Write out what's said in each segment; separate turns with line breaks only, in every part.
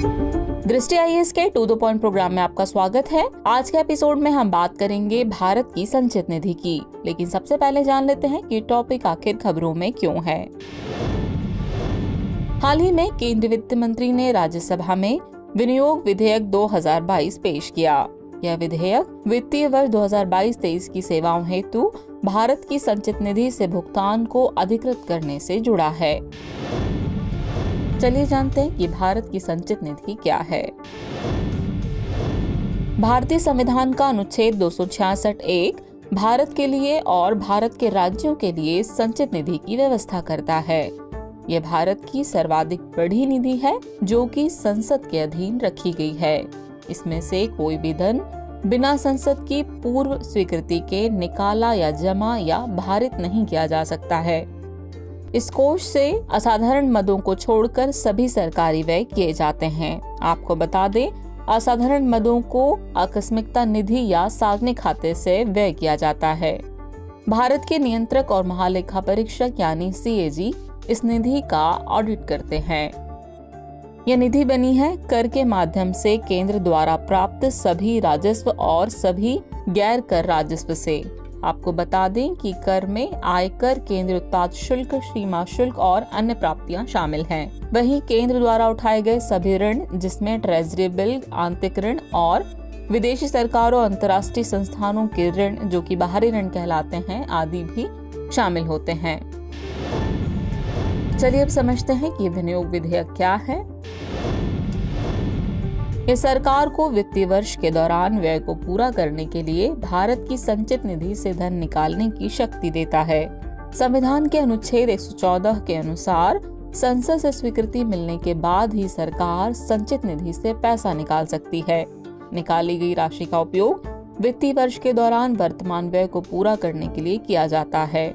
दृष्टि आईएएस के to the point programme में आपका स्वागत है। आज के एपिसोड में हम बात करेंगे भारत की संचित निधि की, लेकिन सबसे पहले जान लेते हैं कि टॉपिक आखिर खबरों में क्यों है। हाल ही में केंद्रीय वित्त मंत्री ने राज्यसभा में विनियोग विधेयक 2022 पेश किया। यह विधेयक वित्तीय वर्ष 2022-23 की सेवाओं हेतु भारत की संचित निधि से भुगतान को अधिकृत करने से जुड़ा है। चलिए जानते हैं कि भारत की संचित निधि क्या है। भारतीय संविधान का अनुच्छेद 266(1) भारत के लिए और भारत के राज्यों के लिए संचित निधि की व्यवस्था करता है। यह भारत की सर्वाधिक बड़ी निधि है जो कि संसद के अधीन रखी गई है। इसमें से कोई भी धन बिना संसद की पूर्व स्वीकृति के निकाला या जमा या भारित नहीं किया जा सकता है। इस कोष से असाधारण मदों को छोड़कर सभी सरकारी व्यय किए जाते हैं। आपको बता दें, असाधारण मदों को आकस्मिकता निधि या सार्वजनिक खाते से व्यय किया जाता है। भारत के नियंत्रक और महालेखा परीक्षक यानी CAG इस निधि का ऑडिट करते हैं। यह निधि बनी है कर के माध्यम से केंद्र द्वारा प्राप्त सभी राजस्व और सभी गैर कर राजस्व से। आपको बता दें कि कर में आयकर, केंद्रीय उत्पाद शुल्क, सीमा शुल्क और अन्य प्राप्तियां शामिल हैं। वहीं केंद्र द्वारा उठाए गए सभी ऋण, जिसमें ट्रेजरी बिल, आंतरिक ऋण और विदेशी सरकारों और अंतर्राष्ट्रीय संस्थानों के ऋण जो कि बाहरी ऋण कहलाते हैं, आदि भी शामिल होते हैं। चलिए अब समझते हैं कि विनियोग विधेयक क्या है। यह सरकार को वित्तीय वर्ष के दौरान व्यय को पूरा करने के लिए भारत की संचित निधि से धन निकालने की शक्ति देता है। संविधान के अनुच्छेद 114 के अनुसार संसद से स्वीकृति मिलने के बाद ही सरकार संचित निधि से पैसा निकाल सकती है। निकाली गई राशि का उपयोग वित्तीय वर्ष के दौरान वर्तमान व्यय को पूरा करने के लिए किया जाता है।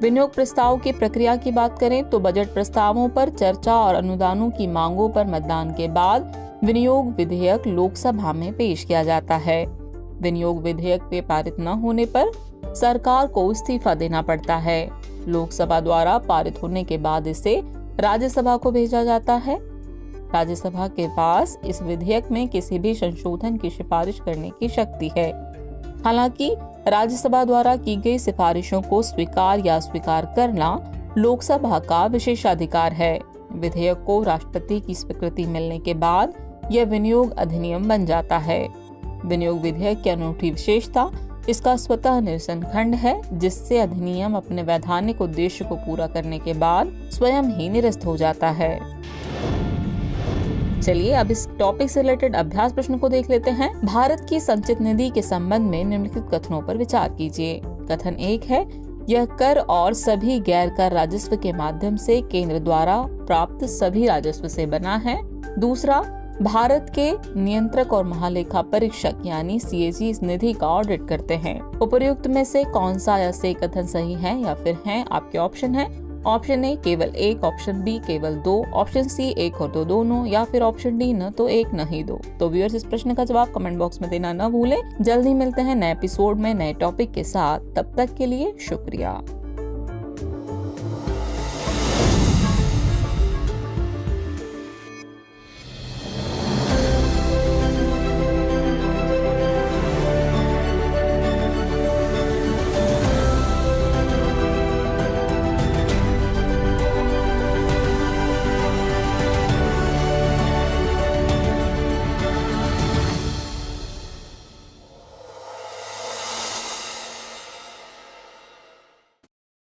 विनियोग प्रस्ताव की प्रक्रिया की बात करें तो बजट प्रस्तावों पर चर्चा और अनुदानों की मांगों पर मतदान के बाद विनियोग विधेयक लोकसभा में पेश किया जाता है। विनियोग विधेयक पे पारित न होने पर सरकार को इस्तीफा देना पड़ता है। लोकसभा द्वारा पारित होने के बाद इसे राज्यसभा को भेजा जाता है। राज्यसभा के पास इस विधेयक में किसी भी संशोधन की सिफारिश करने की शक्ति है। हालांकि राज्यसभा द्वारा की गई सिफारिशों को स्वीकार या अस्वीकार करना लोकसभा का विशेषाधिकार है। विधेयक को राष्ट्रपति की स्वीकृति मिलने के बाद यह विनियोग अधिनियम बन जाता है। विनियोग विधेयक की अनूठी विशेषता इसका स्वतः निरसन खंड है, जिससे अधिनियम अपने वैधानिक उद्देश्य को पूरा करने के बाद स्वयं ही निरस्त हो जाता है। चलिए अब इस टॉपिक से रिलेटेड अभ्यास प्रश्न को देख लेते हैं। भारत की संचित निधि के संबंध में निम्नलिखित कथनों पर विचार कीजिए। कथन 1 है, यह कर और सभी गैर कर राजस्व के माध्यम से केंद्र द्वारा प्राप्त सभी राजस्व से बना है। दूसरा, भारत के नियंत्रक और महालेखा परीक्षक यानी CAG इस निधि का ऑडिट करते हैं। उपर्युक्त में से कौन सा या से कथन सही है या फिर हैं आपके ऑप्शन है। ऑप्शन ए केवल 1, ऑप्शन बी केवल 2, ऑप्शन सी 1 और 2 दोनों, या फिर ऑप्शन डी न तो 1 न ही 2। तो व्यूअर्स, इस प्रश्न का जवाब कमेंट बॉक्स में देना न भूलें। जल्द ही मिलते हैं नए एपिसोड में नए टॉपिक के साथ। तब तक के लिए शुक्रिया।